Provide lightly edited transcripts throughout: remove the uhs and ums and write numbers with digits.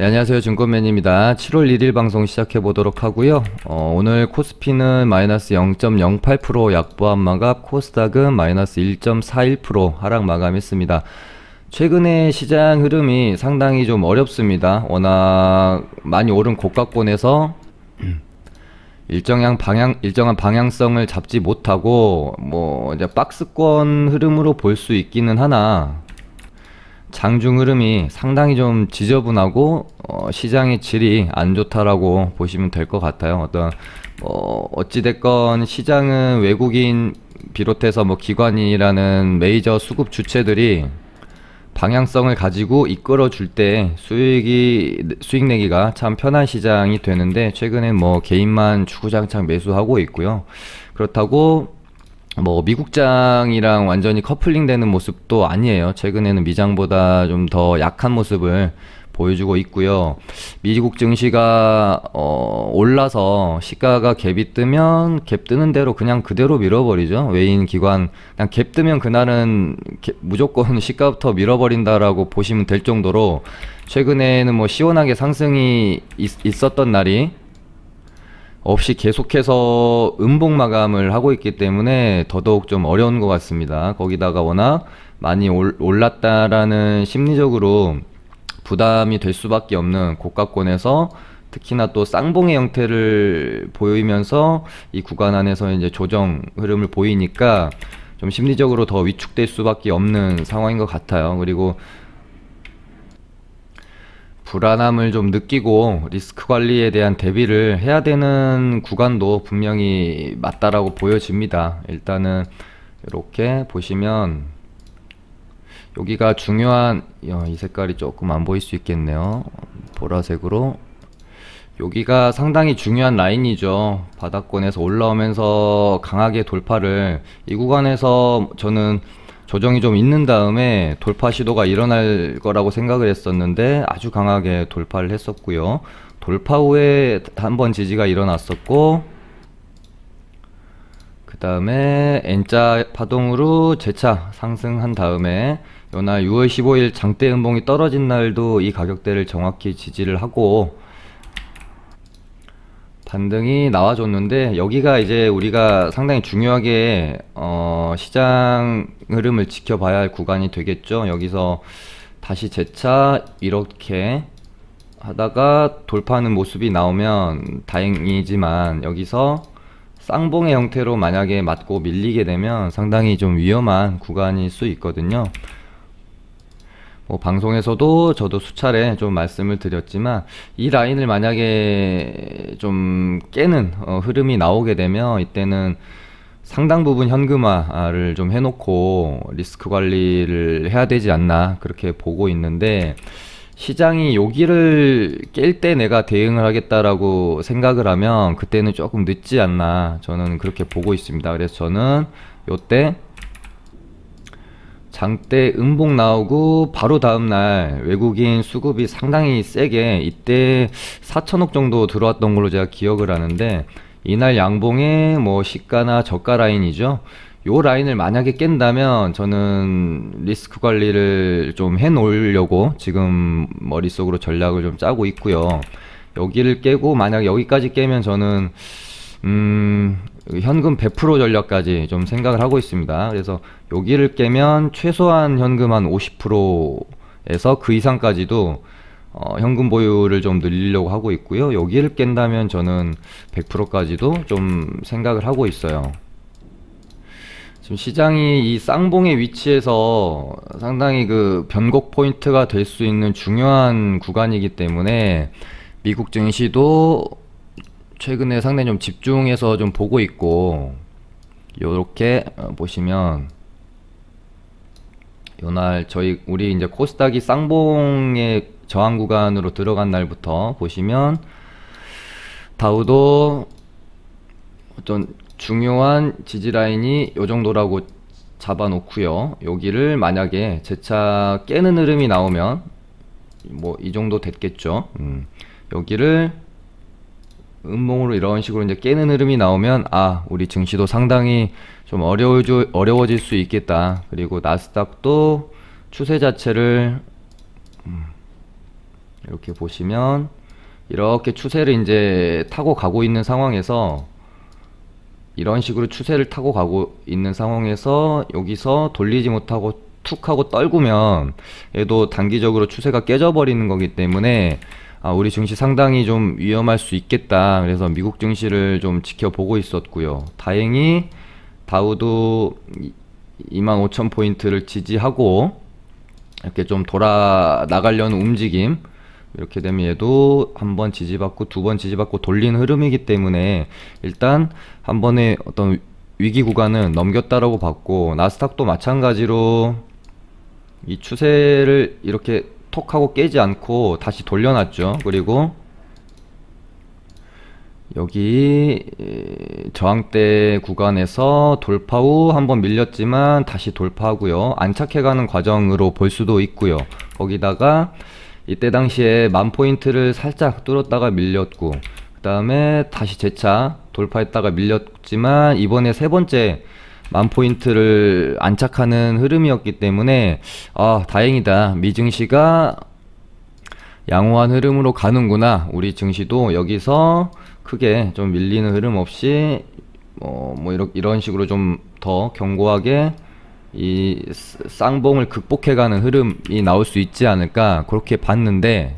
네, 안녕하세요. 증권맨입니다. 7월 1일 방송 시작해 보도록 하고요. 오늘 코스피는 마이너스 0.08% 약보합 마감, 코스닥은 마이너스 1.41% 하락 마감했습니다. 최근에 시장 흐름이 상당히 좀 어렵습니다. 워낙 많이 오른 고가권에서 일정한 방향성을 잡지 못하고 이제 박스권 흐름으로 볼 수 있기는 하나, 장중 흐름이 상당히 좀 지저분하고 시장의 질이 안 좋다라고 보시면 될 것 같아요. 어찌됐건 시장은 외국인 비롯해서 기관이라는 메이저 수급 주체들이 방향성을 가지고 이끌어 줄 때 수익 내기가 참 편한 시장이 되는데, 최근에 개인만 주구장창 매수하고 있고요. 그렇다고 미국장이랑 완전히 커플링 되는 모습도 아니에요. 최근에는 미장보다 좀 더 약한 모습을 보여주고 있고요. 미국 증시가 올라서 시가가 갭이 뜨면 갭 뜨는 대로 그냥 그대로 밀어버리죠. 외인 기관 그냥 갭 뜨면 그날은 무조건 시가부터 밀어버린다라고 보시면 될 정도로, 최근에는 시원하게 상승이 있었던 날이 없이 계속해서 음봉 마감을 하고 있기 때문에 더더욱 좀 어려운 것 같습니다. 거기다가 워낙 많이 올랐다라는 심리적으로 부담이 될 수밖에 없는 고가권에서 특히나 또 쌍봉의 형태를 보이면서 이 구간 안에서 이제 조정 흐름을 보이니까 좀 심리적으로 더 위축될 수밖에 없는 상황인 것 같아요. 그리고 불안함을 좀 느끼고 리스크 관리에 대한 대비를 해야 되는 구간도 분명히 맞다라고 보여집니다. 일단은 이렇게 보시면 여기가 중요한, 이 색깔이 조금 안 보일 수 있겠네요. 보라색으로. 여기가 상당히 중요한 라인이죠. 바닥권에서 올라오면서 강하게 돌파를, 이 구간에서 저는 조정이 좀 있는 다음에 돌파 시도가 일어날 거라고 생각을 했었는데 아주 강하게 돌파를 했었고요. 돌파 후에 한번 지지가 일어났었고, 그 다음에 N자 파동으로 재차 상승한 다음에 요날 6월 15일 장대 음봉이 떨어진 날도 이 가격대를 정확히 지지를 하고 반등이 나와줬는데, 여기가 이제 우리가 상당히 중요하게 시장 흐름을 지켜봐야 할 구간이 되겠죠. 여기서 다시 재차 이렇게 하다가 돌파하는 모습이 나오면 다행이지만, 여기서 쌍봉의 형태로 만약에 맞고 밀리게 되면 상당히 좀 위험한 구간일 수 있거든요. 방송에서도 저도 수차례 좀 말씀을 드렸지만, 이 라인을 만약에 좀 깨는 흐름이 나오게 되면 이때는 상당 부분 현금화를 좀 해놓고 리스크 관리를 해야 되지 않나, 그렇게 보고 있는데, 시장이 여기를 깰 때 내가 대응을 하겠다라고 생각을 하면 그때는 조금 늦지 않나, 저는 그렇게 보고 있습니다. 그래서 저는 요때 장대 음봉 나오고 바로 다음날 외국인 수급이 상당히 세게, 이때 4천억 정도 들어왔던 걸로 제가 기억을 하는데, 이날 양봉에 시가나 저가 라인이죠. 요 라인을 만약에 깬다면 저는 리스크 관리를 좀 해 놓으려고 지금 머릿속으로 전략을 좀 짜고 있고요. 여기를 깨고 만약 여기까지 깨면 저는 현금 100% 전략까지 좀 생각을 하고 있습니다. 그래서 여기를 깨면 최소한 현금 한 50%에서 그 이상까지도 현금 보유를 좀 늘리려고 하고 있고요. 여기를 깬다면 저는 100%까지도 좀 생각을 하고 있어요. 지금 시장이 이 쌍봉의 위치에서 상당히 그 변곡 포인트가 될 수 있는 중요한 구간이기 때문에 미국 증시도 최근에 상당히 좀 집중해서 좀 보고 있고, 요렇게 보시면 요날 우리 이제 코스닥이 쌍봉의 저항 구간으로 들어간 날부터 보시면 다우도 어떤 중요한 지지 라인이 요 정도라고 잡아 놓고요. 여기를 만약에 재차 깨는 흐름이 나오면 이 정도 됐겠죠. 여기를 음봉으로 이런 식으로 이제 깨는 흐름이 나오면, 우리 증시도 상당히 좀 어려워질 수 있겠다. 그리고 나스닥도 추세 자체를 이렇게 보시면 이렇게 추세를 이제 타고 가고 있는 상황에서, 이런 식으로 추세를 타고 가고 있는 상황에서 여기서 돌리지 못하고 툭 하고 떨구면 얘도 단기적으로 추세가 깨져버리는 거기 때문에 우리 증시 상당히 좀 위험할 수 있겠다. 그래서 미국 증시를 좀 지켜보고 있었고요. 다행히 다우도 25,000포인트를 지지하고 이렇게 좀 돌아 나가려는 움직임, 이렇게 되면 얘도 한 번 지지받고 두 번 지지받고 돌리는 흐름이기 때문에 일단 한 번에 어떤 위기 구간은 넘겼다라고 봤고, 나스닥도 마찬가지로 이 추세를 이렇게 톡 하고 깨지 않고 다시 돌려놨죠. 그리고 여기 저항대 구간에서 돌파 후 한번 밀렸지만 다시 돌파하고요. 안착해가는 과정으로 볼 수도 있고요. 거기다가 이때 당시에 10,000포인트를 살짝 뚫었다가 밀렸고, 그 다음에 다시 재차 돌파했다가 밀렸지만 이번에 세 번째 10,000포인트를 안착하는 흐름이었기 때문에 다행이다, 미증시가 양호한 흐름으로 가는구나, 우리 증시도 여기서 크게 좀 밀리는 흐름 없이 이런 식으로 좀 더 견고하게 이 쌍봉을 극복해가는 흐름이 나올 수 있지 않을까, 그렇게 봤는데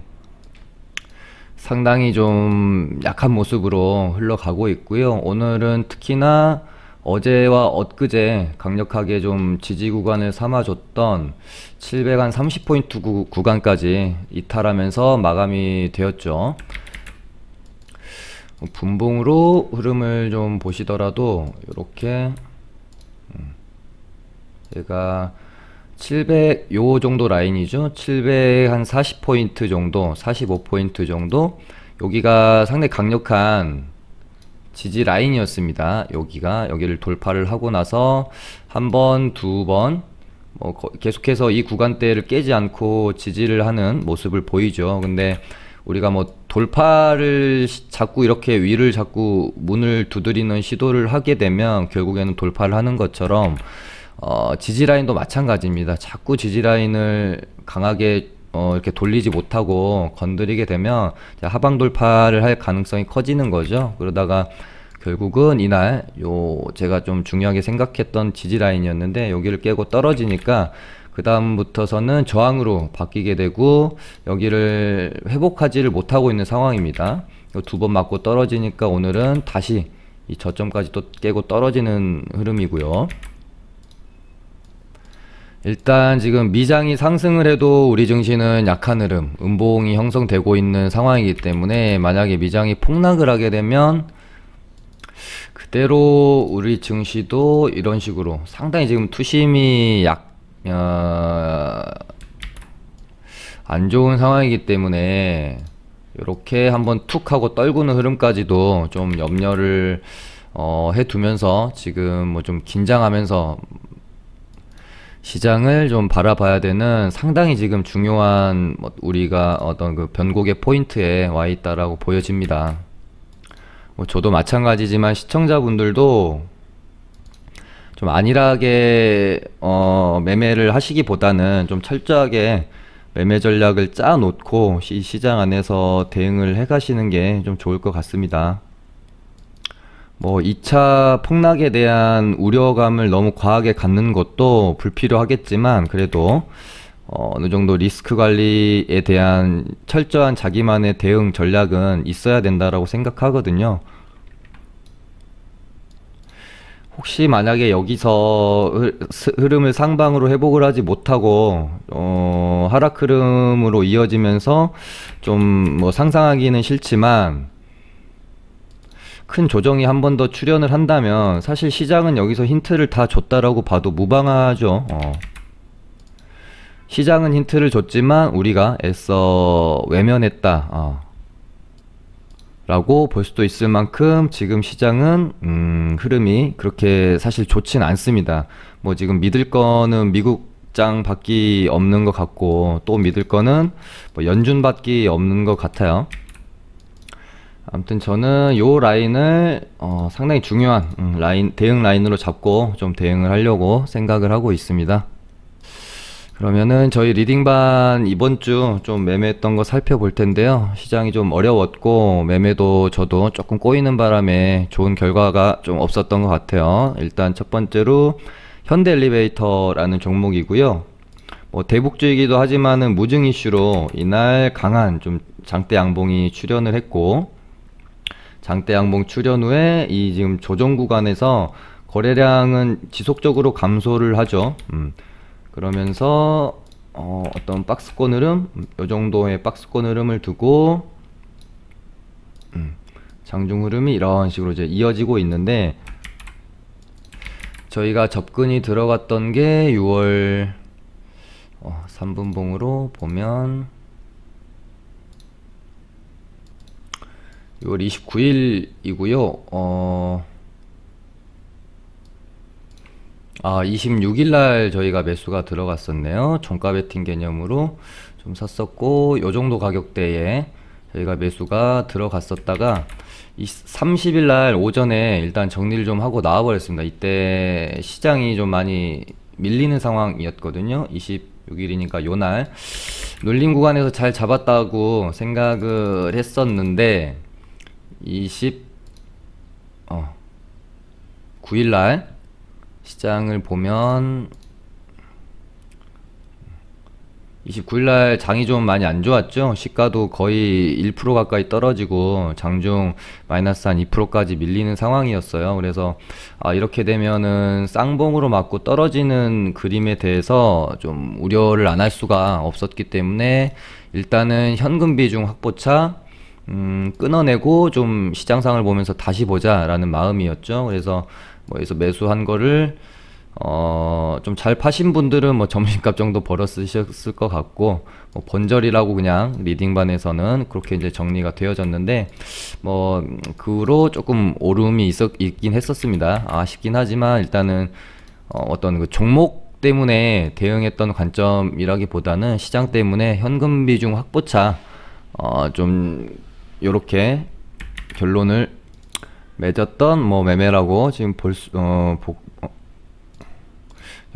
상당히 좀 약한 모습으로 흘러가고 있고요. 오늘은 특히나 어제와 엊그제 강력하게 좀 지지 구간을 삼아줬던 730포인트 구간까지 이탈하면서 마감이 되었죠. 분봉으로 흐름을 좀 보시더라도 이렇게 제가 700 요 정도 라인이죠. 740포인트 정도, 45포인트 정도, 여기가 상당히 강력한 지지 라인이었습니다. 여기를 돌파를 하고 나서 한 번, 두 번 계속해서 이 구간대를 깨지 않고 지지를 하는 모습을 보이죠. 근데 우리가 돌파를 자꾸 이렇게 위를 자꾸 문을 두드리는 시도를 하게 되면 결국에는 돌파를 하는 것처럼 지지라인도 마찬가지입니다. 자꾸 지지라인을 강하게 이렇게 돌리지 못하고 건드리게 되면 하방 돌파를 할 가능성이 커지는 거죠. 그러다가 결국은 이날 제가 좀 중요하게 생각했던 지지라인이었는데 여기를 깨고 떨어지니까 그 다음부터서는 저항으로 바뀌게 되고 여기를 회복하지를 못하고 있는 상황입니다. 두 번 맞고 떨어지니까 오늘은 다시 이 저점까지 또 깨고 떨어지는 흐름이고요. 일단 지금 미장이 상승을 해도 우리 증시는 약한 흐름, 음봉이 형성되고 있는 상황이기 때문에 만약에 미장이 폭락을 하게 되면 그대로 우리 증시도 이런 식으로 상당히 지금 투심이 안 좋은 상황이기 때문에 이렇게 한번 툭 하고 떨구는 흐름까지도 좀 염려를 해두면서 지금 좀 긴장하면서 시장을 좀 바라봐야 되는 상당히 지금 중요한 우리가 어떤 그 변곡의 포인트에 와 있다라고 보여집니다. 저도 마찬가지지만 시청자분들도 좀 안일하게 매매를 하시기보다는 좀 철저하게 매매 전략을 짜 놓고 시장 안에서 대응을 해 가시는 게 좀 좋을 것 같습니다. 2차 폭락에 대한 우려감을 너무 과하게 갖는 것도 불필요하겠지만 그래도 어느 정도 리스크 관리에 대한 철저한 자기만의 대응 전략은 있어야 된다라고 생각하거든요. 혹시 만약에 여기서 흐름을 상방으로 회복을 하지 못하고 하락 흐름으로 이어지면서 좀 상상하기는 싫지만 큰 조정이 한 번 더 출현을 한다면 사실 시장은 여기서 힌트를 다 줬다라고 봐도 무방하죠. 시장은 힌트를 줬지만 우리가 애써 외면했다 라고 볼 수도 있을 만큼 지금 시장은 흐름이 그렇게 사실 좋진 않습니다. 지금 믿을 거는 미국장 밖에 없는 것 같고 또 믿을 거는 연준 밖에 없는 것 같아요. 아무튼 저는 요 라인을 상당히 중요한 대응 라인으로 잡고 좀 대응을 하려고 생각을 하고 있습니다. 그러면은 저희 리딩반 이번 주 좀 매매했던 거 살펴볼 텐데요. 시장이 좀 어려웠고 매매도 저도 조금 꼬이는 바람에 좋은 결과가 좀 없었던 것 같아요. 일단 첫 번째로 현대 엘리베이터라는 종목이고요. 뭐 대북주이기도 하지만은 무증 이슈로 이날 강한 좀 장대 양봉이 출현을 했고, 장대 양봉 출현 후에 이 지금 조정 구간에서 거래량은 지속적으로 감소를 하죠. 그러면서 어떤 박스권 흐름, 요 정도의 박스권 흐름을 두고 장중 흐름이 이런 식으로 이제 이어지고 있는데, 저희가 접근이 들어갔던 게 6월 3분봉으로 보면 6월 29일이고요. 26일날 저희가 매수가 들어갔었네요. 종가 베팅 개념으로 좀 샀었고, 요정도 가격대에 저희가 매수가 들어갔었다가 30일날 오전에 일단 정리를 좀 하고 나와버렸습니다. 이때 시장이 좀 많이 밀리는 상황이었거든요. 26일이니까 요날 눌림 구간에서 잘 잡았다고 생각을 했었는데, 29일날 시장을 보면 29일날 장이 좀 많이 안 좋았죠. 시가도 거의 1% 가까이 떨어지고 장중 마이너스 한 2%까지 밀리는 상황이었어요. 그래서 이렇게 되면은 쌍봉으로 맞고 떨어지는 그림에 대해서 좀 우려를 안 할 수가 없었기 때문에 일단은 현금 비중 확보차 끊어내고 좀 시장상을 보면서 다시 보자 라는 마음이었죠. 그래서 뭐 여기서 매수한 거를 좀 잘 파신 분들은 뭐 점심값 정도 벌어 쓰셨을 것 같고, 뭐 본절이라고 그냥 리딩반에서는 그렇게 이제 정리가 되어졌는데, 뭐 그 후로 조금 오름이 있긴 했었습니다. 아쉽긴 하지만 일단은 어떤 그 종목 때문에 대응했던 관점이라기보다는 시장 때문에 현금 비중 확보차 좀 요렇게 결론을 맺었던 뭐 매매라고 지금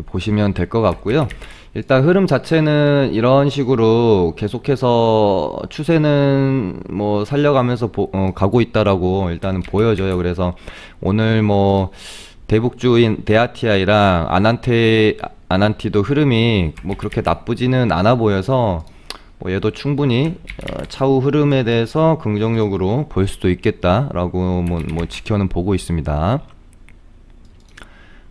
보시면 될 것 같고요. 일단 흐름 자체는 이런 식으로 계속해서 추세는 뭐 살려가면서 가고 있다라고 일단은 보여져요. 그래서 오늘 뭐 대북주인 데아티아이랑 아난티도 흐름이 뭐 그렇게 나쁘지는 않아 보여서 뭐 얘도 충분히 차후 흐름에 대해서 긍정적으로 볼 수도 있겠다라고 뭐 지켜는 보고 있습니다.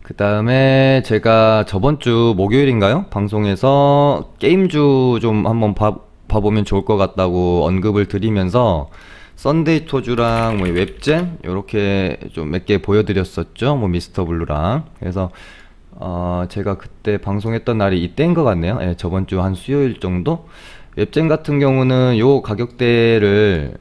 그 다음에 제가 저번주 목요일인가요? 방송에서 게임주 좀 한번 봐보면 좋을 것 같다고 언급을 드리면서 썬데이 토주랑 뭐 웹젠 요렇게 좀 몇 개 보여드렸었죠. 뭐 미스터 블루랑. 그래서 제가 그때 방송했던 날이 이때인 것 같네요. 예, 저번주 한 수요일 정도. 웹젠 같은 경우는 요 가격대를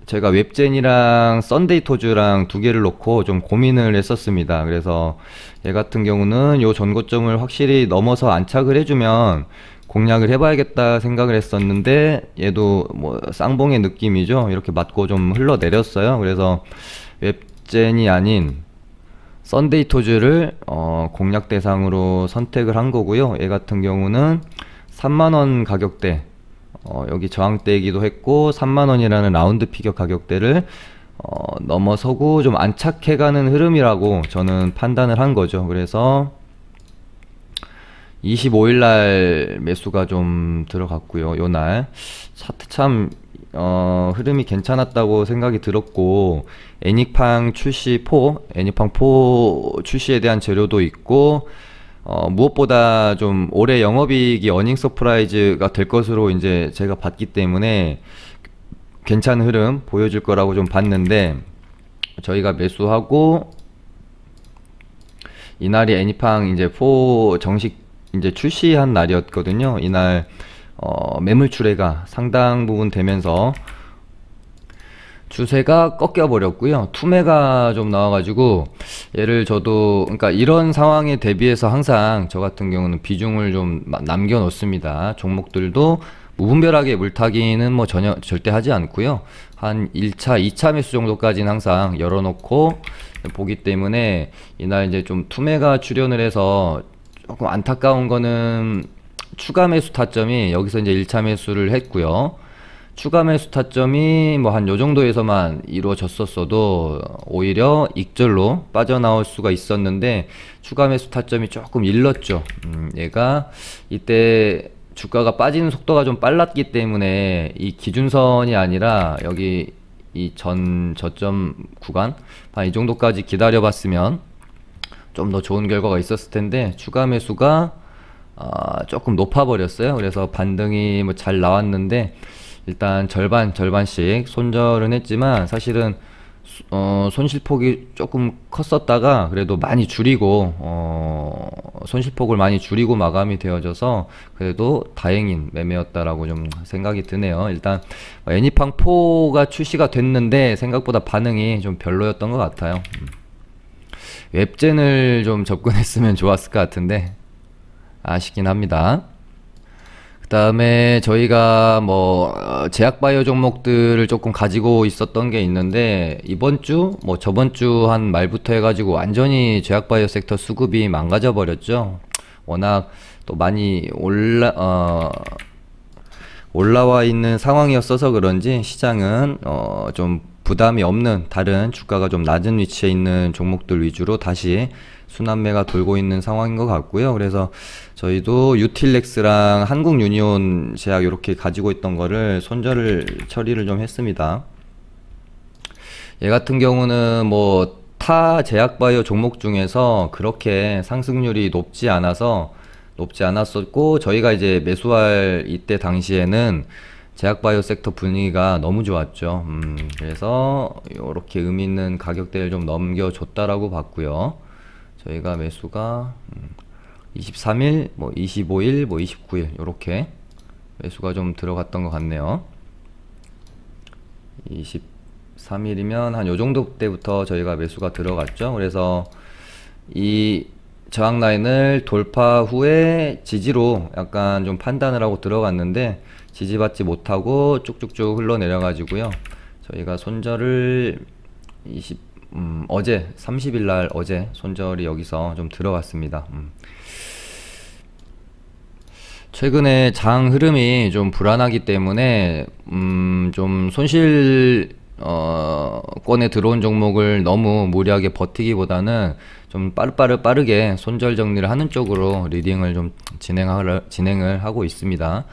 제가 웹젠이랑 썬데이 토즈랑 두 개를 놓고 좀 고민을 했었습니다. 그래서 얘 같은 경우는 요 전고점을 확실히 넘어서 안착을 해주면 공략을 해봐야겠다 생각을 했었는데, 얘도 뭐 쌍봉의 느낌이죠. 이렇게 맞고 좀 흘러내렸어요. 그래서 웹젠이 아닌 썬데이 토즈를 공략 대상으로 선택을 한 거고요. 얘 같은 경우는 3만원 가격대, 여기 저항대이기도 했고 3만원이라는 라운드 피겨 가격대를 넘어서고 좀 안착해가는 흐름이라고 저는 판단을 한 거죠. 그래서 25일날 매수가 좀 들어갔고요. 요날 차트 참 흐름이 괜찮았다고 생각이 들었고, 애니팡 4 출시에 대한 재료도 있고, 무엇보다 좀 올해 영업이익이 어닝 서프라이즈가 될 것으로 이제 제가 봤기 때문에 괜찮은 흐름 보여줄 거라고 좀 봤는데, 저희가 매수하고 이날이 애니팡 이제 4 정식 이제 출시한 날이었거든요. 이날 매물 출회가 상당 부분 되면서 추세가 꺾여 버렸고요. 투매가 좀 나와가지고 얘를 저도, 그러니까 이런 상황에 대비해서 항상 저 같은 경우는 비중을 좀 남겨 놓습니다. 종목들도 무분별하게 물타기는 뭐 전혀 절대 하지 않고요. 한 1차, 2차 매수 정도까지는 항상 열어놓고 보기 때문에, 이날 이제 좀 투매가 출현을 해서 조금 안타까운 거는 추가 매수 타점이 여기서 이제 1차 매수를 했고요. 추가 매수 타점이 뭐 한 요 정도에서만 이루어졌었어도 오히려 익절로 빠져나올 수가 있었는데 추가 매수 타점이 조금 일렀죠. 얘가 이때 주가가 빠지는 속도가 좀 빨랐기 때문에 이 기준선이 아니라 여기 이 저점 구간 한 이 정도까지 기다려 봤으면 좀 더 좋은 결과가 있었을 텐데 추가 매수가 조금 높아 버렸어요. 그래서 반등이 뭐 잘 나왔는데 일단 절반씩 손절은 했지만 사실은 손실폭이 조금 컸었다가 그래도 많이 줄이고 손실폭을 많이 줄이고 마감이 되어져서 그래도 다행인 매매였다라고 좀 생각이 드네요. 일단 애니팡4가 출시가 됐는데 생각보다 반응이 좀 별로였던 것 같아요. 웹젠을 좀 접근했으면 좋았을 것 같은데 아쉽긴 합니다. 그 다음에 저희가 뭐 제약바이오 종목들을 조금 가지고 있었던 게 있는데 이번 주 뭐 저번 주 한 말부터 해가지고 완전히 제약바이오 섹터 수급이 망가져 버렸죠. 워낙 또 많이 올라와 있는 상황이었어서 그런지 시장은 좀 부담이 없는 다른 주가가 좀 낮은 위치에 있는 종목들 위주로 다시 순환매가 돌고 있는 상황인 것 같고요. 그래서 저희도 유틸렉스랑 한국유니온 제약 이렇게 가지고 있던 거를 손절을 처리를 좀 했습니다. 얘 같은 경우는 뭐 타 제약바이오 종목 중에서 그렇게 상승률이 높지 않았었고 저희가 이제 매수할 이때 당시에는 제약바이오 섹터 분위기가 너무 좋았죠. 그래서 이렇게 의미 있는 가격대를 좀 넘겨줬다라고 봤고요. 저희가 매수가 23일, 뭐 25일, 뭐 29일 이렇게 매수가 좀 들어갔던 것 같네요. 23일이면 한 요정도 때부터 저희가 매수가 들어갔죠. 그래서 이 저항 라인을 돌파 후에 지지로 약간 좀 판단을 하고 들어갔는데 지지받지 못하고 쭉쭉쭉 흘러내려 가지고요. 저희가 손절을 어제 30일날 어제 손절이 여기서 좀 들어갔습니다. 최근에 장 흐름이 좀 불안하기 때문에 좀 손실권에 들어온 종목을 너무 무리하게 버티기보다는 좀 빠르게 손절 정리를 하는 쪽으로 리딩을 좀 진행을 하고 있습니다.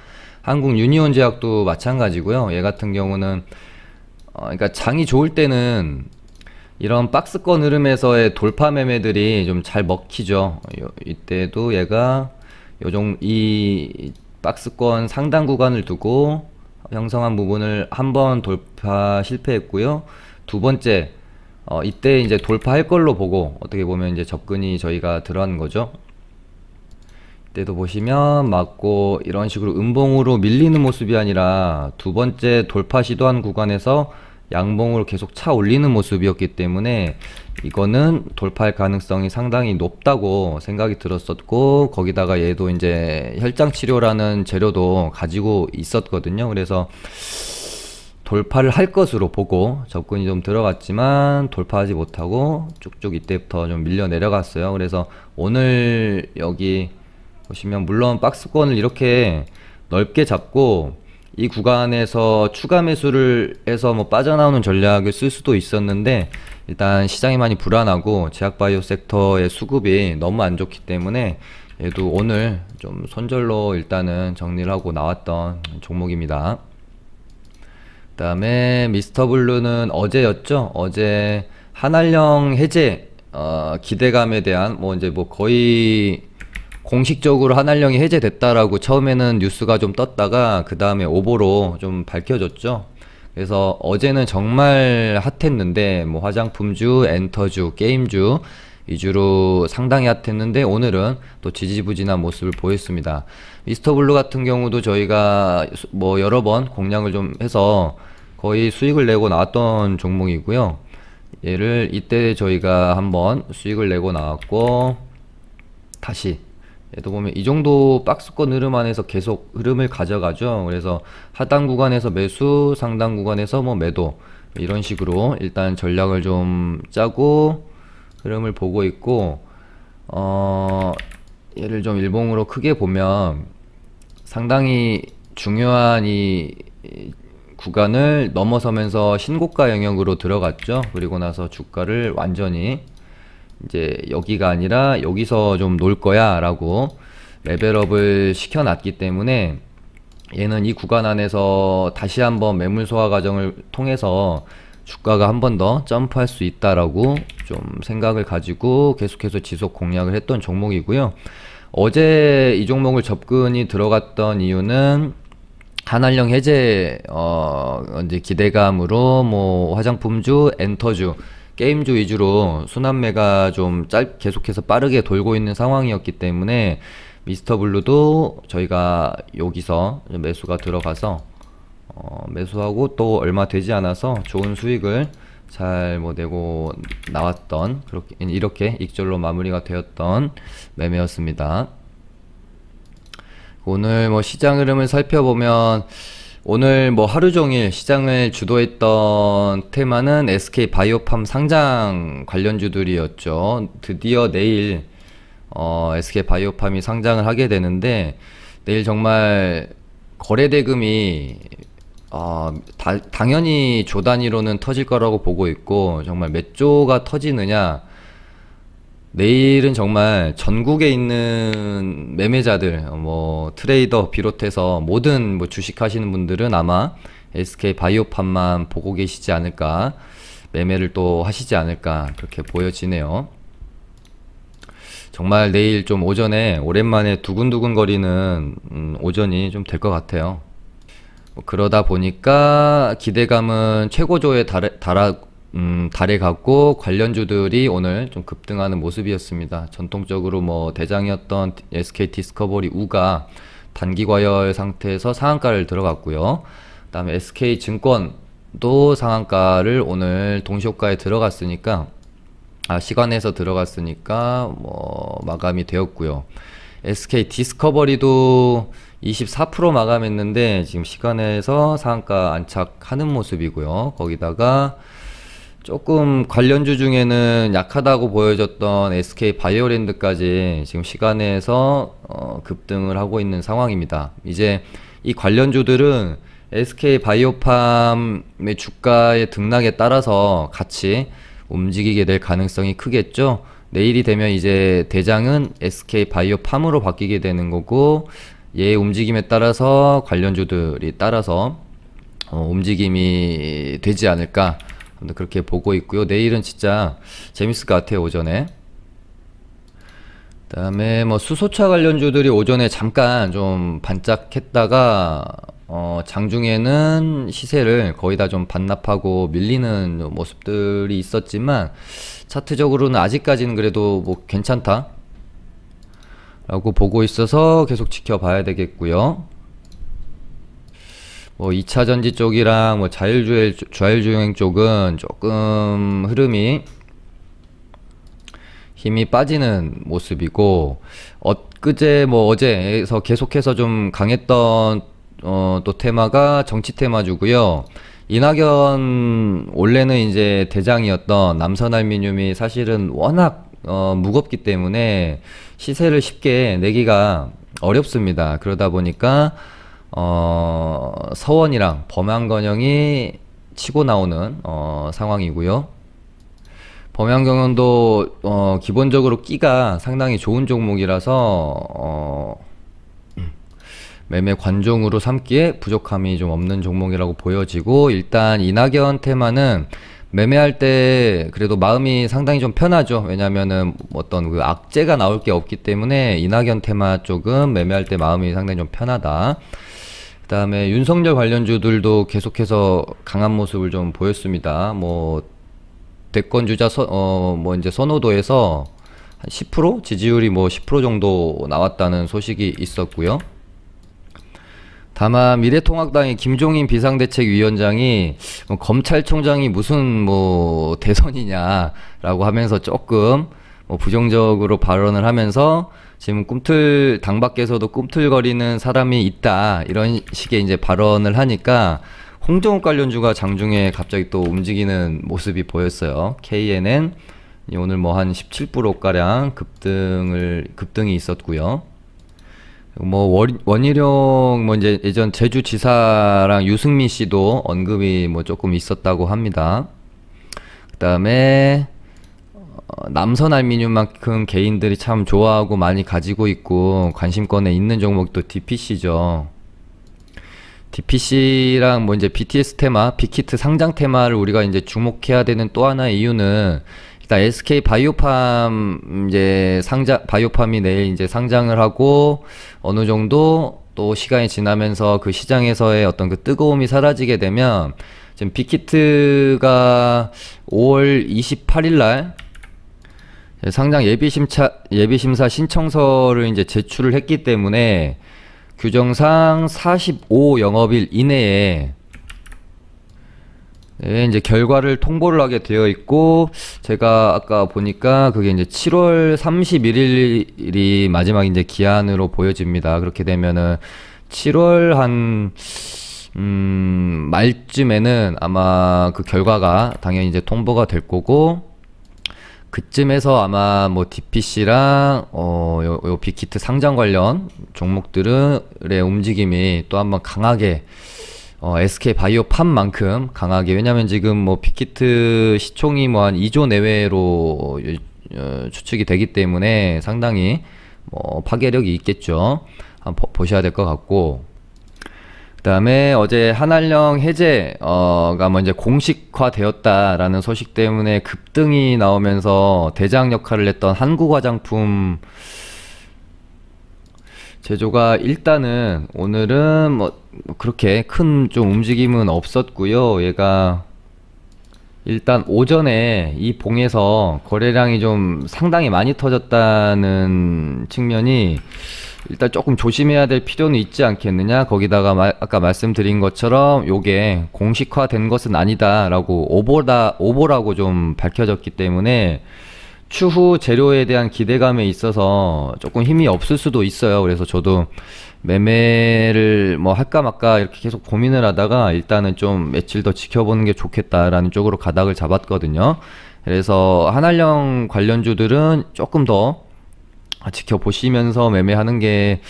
한국 유니온 제약도 마찬가지고요. 얘 같은 경우는 그러니까 장이 좋을 때는 이런 박스권 흐름에서의 돌파 매매들이 좀 잘 먹히죠. 이때도 얘가 이 박스권 상단 구간을 두고 형성한 부분을 한번 돌파 실패했고요. 두 번째 이때 이제 돌파할 걸로 보고 어떻게 보면 이제 접근이 저희가 들어간 거죠. 이때도 보시면 맞고 이런 식으로 음봉으로 밀리는 모습이 아니라 두 번째 돌파 시도한 구간에서 양봉으로 계속 차 올리는 모습이었기 때문에 이거는 돌파할 가능성이 상당히 높다고 생각이 들었었고 거기다가 얘도 이제 혈장 치료라는 재료도 가지고 있었거든요. 그래서 돌파를 할 것으로 보고 접근이 좀 들어갔지만 돌파하지 못하고 쭉쭉 이때부터 좀 밀려 내려갔어요. 그래서 오늘 여기 보시면 물론 박스권을 이렇게 넓게 잡고 이 구간에서 추가 매수를 해서 뭐 빠져나오는 전략을 쓸 수도 있었는데 일단 시장이 많이 불안하고 제약바이오 섹터의 수급이 너무 안 좋기 때문에 얘도 오늘 좀 손절로 일단은 정리를 하고 나왔던 종목입니다. 그 다음에 미스터블루는 어제였죠. 어제 한알령 해제 기대감에 대한 뭐 이제 뭐 거의 공식적으로 한알령이 해제됐다라고 처음에는 뉴스가 좀 떴다가 그 다음에 오보로 좀 밝혀졌죠. 그래서 어제는 정말 핫했는데 뭐 화장품주, 엔터주, 게임주 위주로 상당히 핫했는데 오늘은 또 지지부진한 모습을 보였습니다. 미스터블루 같은 경우도 저희가 뭐 여러 번 공략을 좀 해서 거의 수익을 내고 나왔던 종목이고요. 얘를 이때 저희가 한번 수익을 내고 나왔고 다시 얘도 보면 이 정도 박스권 흐름 안에서 계속 흐름을 가져가죠. 그래서 하단 구간에서 매수, 상단 구간에서 뭐 매도 이런 식으로 일단 전략을 좀 짜고 흐름을 보고 있고 얘를 좀 일봉으로 크게 보면 상당히 중요한 이 구간을 넘어서면서 신고가 영역으로 들어갔죠. 그리고 나서 주가를 완전히 이제 여기가 아니라 여기서 좀 놀 거야 라고 레벨업을 시켜놨기 때문에 얘는 이 구간 안에서 다시 한번 매물 소화 과정을 통해서 주가가 한 번 더 점프할 수 있다라고 좀 생각을 가지고 계속해서 지속 공략을 했던 종목이고요. 어제 이 종목을 접근이 들어갔던 이유는 한알령 해제 이제 기대감으로 뭐 화장품주, 엔터주, 게임주 위주로 순환매가 좀 계속해서 빠르게 돌고 있는 상황이었기 때문에 미스터블루도 저희가 여기서 매수가 들어가서 매수하고 또 얼마 되지 않아서 좋은 수익을 잘 뭐 내고 나왔던 이렇게 익절로 마무리가 되었던 매매였습니다. 오늘 뭐 시장 흐름을 살펴보면 오늘 뭐 하루종일 시장을 주도했던 테마는 SK 바이오팜 상장 관련주들이었죠. 드디어 내일 SK 바이오팜이 상장을 하게 되는데 내일 정말 거래대금이 당연히 조 단위로는 터질 거라고 보고 있고, 정말 몇 조가 터지느냐, 내일은 정말 전국에 있는 매매자들, 뭐 트레이더 비롯해서 모든 뭐 주식 하시는 분들은 아마 SK 바이오팜만 보고 계시지 않을까, 매매를 또 하시지 않을까 그렇게 보여지네요. 정말 내일 좀 오전에 오랜만에 두근두근 거리는 오전이 좀 될 것 같아요. 그러다 보니까 기대감은 최고조에 달해갔고 관련주들이 오늘 좀 급등하는 모습이었습니다. 전통적으로 뭐 대장이었던 SK 디스커버리 우가 단기 과열 상태에서 상한가를 들어갔고요. 그 다음에 SK 증권도 상한가를 오늘 동시효과에 들어갔으니까 시간에서 들어갔으니까 뭐 마감이 되었고요. SK 디스커버리도 24% 마감했는데 지금 시간에서 상한가 안착하는 모습이고요. 거기다가 조금 관련주 중에는 약하다고 보여졌던 SK 바이오랜드까지 지금 시간에서 급등을 하고 있는 상황입니다. 이제 이 관련주들은 SK 바이오팜의 주가의 등락에 따라서 같이 움직이게 될 가능성이 크겠죠. 내일이 되면 이제 대장은 SK 바이오팜으로 바뀌게 되는 거고, 얘의 움직임에 따라서 관련주들이 따라서 움직임이 되지 않을까 그렇게 보고 있고요. 내일은 진짜 재밌을 것 같아요. 오전에. 그 다음에 뭐 수소차 관련주들이 오전에 잠깐 좀 반짝했다가 장중에는 시세를 거의 다 좀 반납하고 밀리는 모습들이 있었지만, 차트적으로는 아직까지는 그래도 뭐 괜찮다 라고 보고 있어서 계속 지켜봐야 되겠고요. 뭐 2차전지 쪽이랑 뭐 자율주행 쪽은 조금 흐름이 힘이 빠지는 모습이고, 엊그제 뭐 어제에서 계속해서 좀 강했던 또 테마가 정치 테마주고요. 이낙연 원래는 이제 대장이었던 남선알미늄이 사실은 워낙 무겁기 때문에 시세를 쉽게 내기가 어렵습니다. 그러다 보니까 서원이랑 범양건영이 치고 나오는 상황이고요. 범양건영도 기본적으로 끼가 상당히 좋은 종목이라서 매매 관종으로 삼기에 부족함이 좀 없는 종목이라고 보여지고, 일단 이낙연 테마는 매매할 때 그래도 마음이 상당히 좀 편하죠. 왜냐면은 어떤 그 악재가 나올 게 없기 때문에 이낙연 테마 쪽은 매매할 때 마음이 상당히 좀 편하다. 그 다음에 윤석열 관련주들도 계속해서 강한 모습을 좀 보였습니다. 뭐 대권 주자 뭐 이제 선호도에서 한 10% 지지율이 뭐 10% 정도 나왔다는 소식이 있었고요. 다만 미래통합당의 김종인 비상대책위원장이 검찰총장이 무슨 뭐 대선이냐라고 하면서 조금 뭐 부정적으로 발언을 하면서 지금 당 밖에서도 꿈틀거리는 사람이 있다, 이런 식의 이제 발언을 하니까 홍정욱 관련주가 장중에 갑자기 또 움직이는 모습이 보였어요. KNN 오늘 뭐 한 17%가량 급등이 있었고요. 뭐 원희룡 뭐 이제 예전 제주지사랑 유승민 씨도 언급이 뭐 조금 있었다고 합니다. 그다음에 남선 알미늄만큼 개인들이 참 좋아하고 많이 가지고 있고 관심권에 있는 종목도 DPC죠. DPC랑 뭐 이제 BTS 테마, 빅히트 상장 테마를 우리가 이제 주목해야 되는 또 하나의 이유는 일단 SK 바이오팜 이제 바이오팜이 내일 이제 상장을 하고 어느 정도 또 시간이 지나면서 그 시장에서의 어떤 그 뜨거움이 사라지게 되면 지금 빅히트가 5월 28일 날 상장 예비심사 신청서를 이제 제출을 했기 때문에 규정상 45 영업일 이내에 이제 결과를 통보를 하게 되어 있고, 제가 아까 보니까 그게 이제 7월 31일이 마지막 이제 기한으로 보여집니다. 그렇게 되면은 7월 말쯤에는 아마 그 결과가 당연히 이제 통보가 될 거고, 그쯤에서 아마 뭐 DPC랑 요 빅히트 상장 관련 종목들의 움직임이 또 한번 강하게 SK 바이오팜만큼 강하게, 왜냐면 지금 뭐 빅히트 시총이 뭐 한 2조 내외로 추측이 되기 때문에 상당히 뭐 파괴력이 있겠죠. 한번 보셔야 될 것 같고, 그 다음에 어제 한알령 해제가 뭐 이제 공식화되었다라는 소식 때문에 급등이 나오면서 대장 역할을 했던 한국화장품 제조가 일단은 오늘은 뭐 그렇게 큰 좀 움직임은 없었고요. 얘가 일단 오전에 이 봉에서 거래량이 좀 상당히 많이 터졌다는 측면이 일단 조금 조심해야 될 필요는 있지 않겠느냐. 거기다가 아까 말씀드린 것처럼 요게 공식화된 것은 아니다 라고 오보라고 좀 밝혀졌기 때문에 추후 재료에 대한 기대감에 있어서 조금 힘이 없을 수도 있어요. 그래서 저도 매매를 뭐 할까 말까 이렇게 계속 고민을 하다가 일단은 좀 며칠 더 지켜보는 게 좋겠다라는 쪽으로 가닥을 잡았거든요. 그래서 한알령 관련주들은 조금 더 지켜보시면서 매매하는 게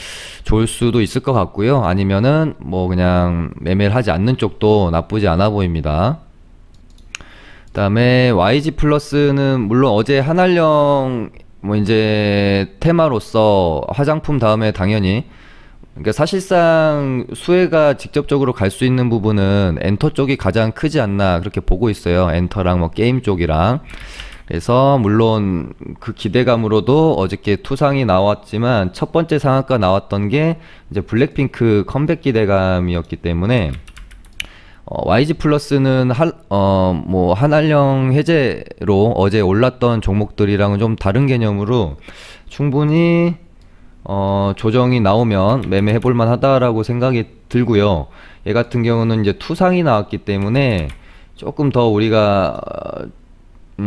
좋을 수도 있을 것 같고요. 아니면은 뭐 그냥 매매를 하지 않는 쪽도 나쁘지 않아 보입니다. 그 다음에 YG 플러스는 물론 어제 한알령 뭐 이제 테마로서 화장품 다음에 당연히, 그러니까 사실상 수혜가 직접적으로 갈 수 있는 부분은 엔터 쪽이 가장 크지 않나 그렇게 보고 있어요. 엔터랑 뭐 게임 쪽이랑. 그래서 물론 그 기대감으로도 어저께 투상이 나왔지만 첫 번째 상한가 나왔던 게 이제 블랙핑크 컴백 기대감이었기 때문에 YG 플러스는 뭐 한알령 해제로 어제 올랐던 종목들이랑은 좀 다른 개념으로 충분히 조정이 나오면 매매해 볼만 하다라고 생각이 들고요. 얘 같은 경우는 이제 투상이 나왔기 때문에 조금 더 우리가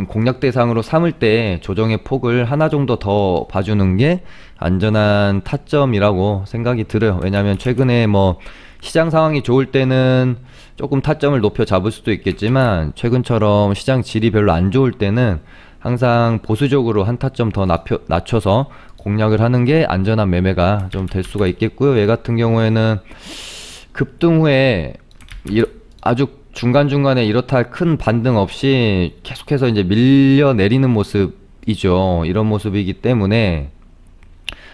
공략 대상으로 삼을 때 조정의 폭을 하나 정도 더 봐주는 게 안전한 타점이라고 생각이 들어요. 왜냐하면 최근에 뭐 시장 상황이 좋을 때는 조금 타점을 높여 잡을 수도 있겠지만 최근처럼 시장 질이 별로 안 좋을 때는 항상 보수적으로 한 타점 더 낮춰서 공략을 하는 게 안전한 매매가 좀 될 수가 있겠고요. 얘 같은 경우에는 급등 후에 아주 중간중간에 이렇다 할 큰 반등 없이 계속해서 이제 밀려 내리는 모습이죠. 이런 모습이기 때문에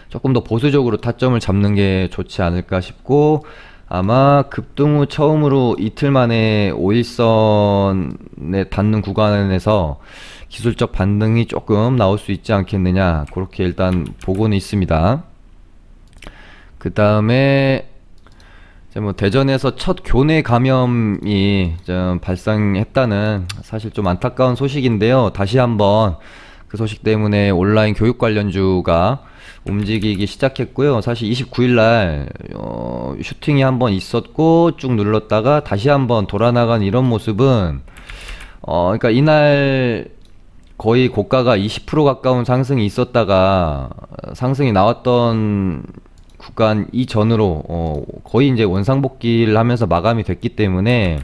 조금 더 보수적으로 타점을 잡는 게 좋지 않을까 싶고, 아마 급등 후 처음으로 이틀 만에 5일선에 닿는 구간에서 기술적 반등이 조금 나올 수 있지 않겠느냐, 그렇게 일단 보고는 있습니다. 그 다음에 뭐 대전에서 첫 교내 감염이 좀 발생했다는 사실 좀 안타까운 소식인데요. 다시 한번 그 소식 때문에 온라인 교육 관련주가 움직이기 시작했고요. 사실 29일날 슈팅이 한번 있었고 쭉 눌렀다가 다시 한번 돌아나간 이런 모습은 그러니까 이날 거의 고가가 20% 가까운 상승이 있었다가 상승이 나왔던 구간 이전으로 거의 이제 원상복귀를 하면서 마감이 됐기 때문에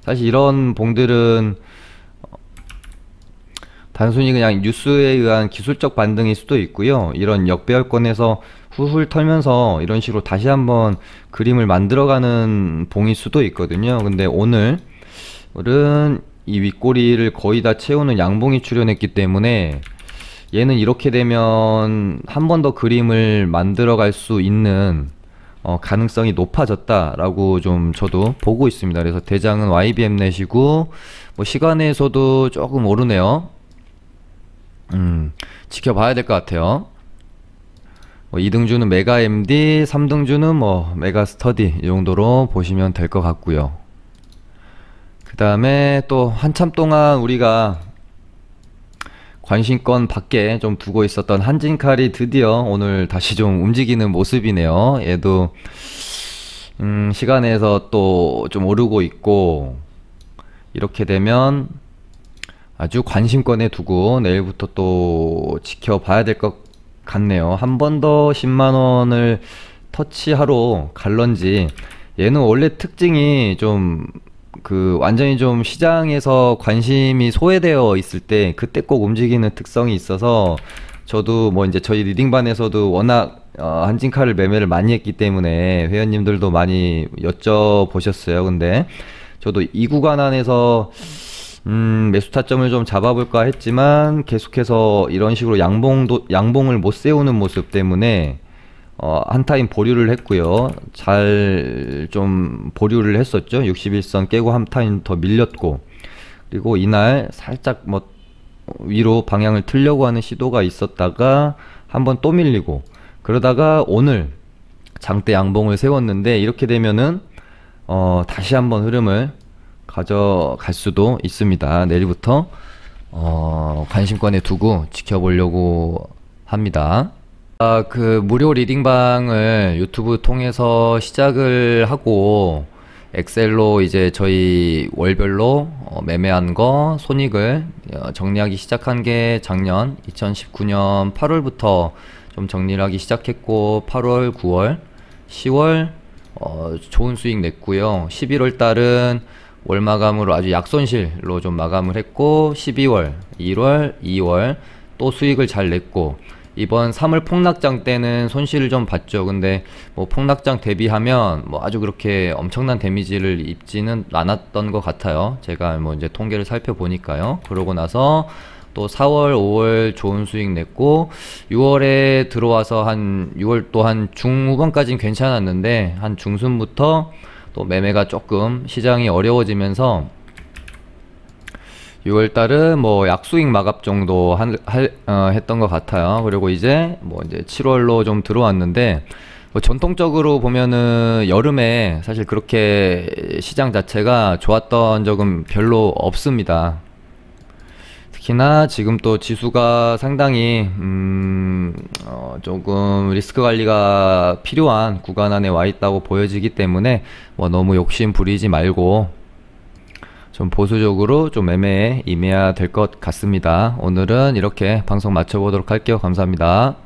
사실 이런 봉들은 단순히 그냥 뉴스에 의한 기술적 반등일 수도 있고요. 이런 역배열권에서 훌훌 털면서 이런 식으로 다시 한번 그림을 만들어가는 봉일 수도 있거든요. 근데 오늘은 이 윗꼬리를 거의 다 채우는 양봉이 출현했기 때문에 얘는 이렇게 되면 한 번 더 그림을 만들어 갈 수 있는 가능성이 높아졌다라고 좀 저도 보고 있습니다. 그래서 대장은 YBM 내시고 뭐 시간에서도 조금 오르네요. 지켜봐야 될 것 같아요. 2등주는 메가 MD, 3등주는 뭐 메가 스터디 이 정도로 보시면 될 것 같고요. 그 다음에 또 한참 동안 우리가 관심권 밖에 좀 두고 있었던 한진칼이 드디어 오늘 다시 좀 움직이는 모습이네요. 얘도 시간에서 또 좀 오르고 있고, 이렇게 되면 아주 관심권에 두고 내일부터 또 지켜봐야 될 것 같네요. 한 번 더 10만원을 터치하러 갈런지. 얘는 원래 특징이 좀 완전히 좀 시장에서 관심이 소외되어 있을 때 그때 꼭 움직이는 특성이 있어서, 저도 뭐 이제 저희 리딩반에서도 워낙 한진칼을 매매를 많이 했기 때문에 회원님들도 많이 여쭤보셨어요. 근데 저도 이 구간 안에서 매수 타점을 좀 잡아볼까 했지만 계속해서 이런 식으로 양봉을 못 세우는 모습 때문에 한 타임 보류를 했고요. 잘 좀 보류를 했었죠. 61선 깨고 한 타임 더 밀렸고, 그리고 이날 살짝 뭐 위로 방향을 틀려고 하는 시도가 있었다가 한번 또 밀리고, 그러다가 오늘 장대 양봉을 세웠는데, 이렇게 되면은 다시 한번 흐름을 가져갈 수도 있습니다. 내일부터 관심권에 두고 지켜보려고 합니다. 무료 리딩방을 유튜브 통해서 시작을 하고, 엑셀로 이제 저희 월별로 매매한 거 손익을 정리하기 시작한 게 작년 2019년 8월부터 좀 정리를 하기 시작했고, 8월, 9월, 10월 좋은 수익 냈고요. 11월 달은 월 마감으로 아주 약손실로 좀 마감을 했고, 12월, 1월, 2월 또 수익을 잘 냈고, 이번 3월 폭락장 때는 손실을 좀 봤죠. 근데 뭐 폭락장 대비하면 뭐 아주 그렇게 엄청난 데미지를 입지는 않았던 것 같아요. 제가 뭐 이제 통계를 살펴보니까요. 그러고 나서 또 4월, 5월 좋은 수익 냈고, 6월에 들어와서 한 6월 또 한 중후반까지는 괜찮았는데, 한 중순부터 또 매매가 조금 시장이 어려워지면서 6월달은 뭐 약수익 마감 정도 했던 것 같아요. 그리고 이제 뭐 이제 7월로 좀 들어왔는데, 뭐 전통적으로 보면은 여름에 사실 그렇게 시장 자체가 좋았던 적은 별로 없습니다. 특히나 지금 또 지수가 상당히 조금 리스크 관리가 필요한 구간 안에 와 있다고 보여지기 때문에 뭐 너무 욕심 부리지 말고 좀 보수적으로 좀 매매에 임해야 될 것 같습니다. 오늘은 이렇게 방송 마쳐보도록 할게요. 감사합니다.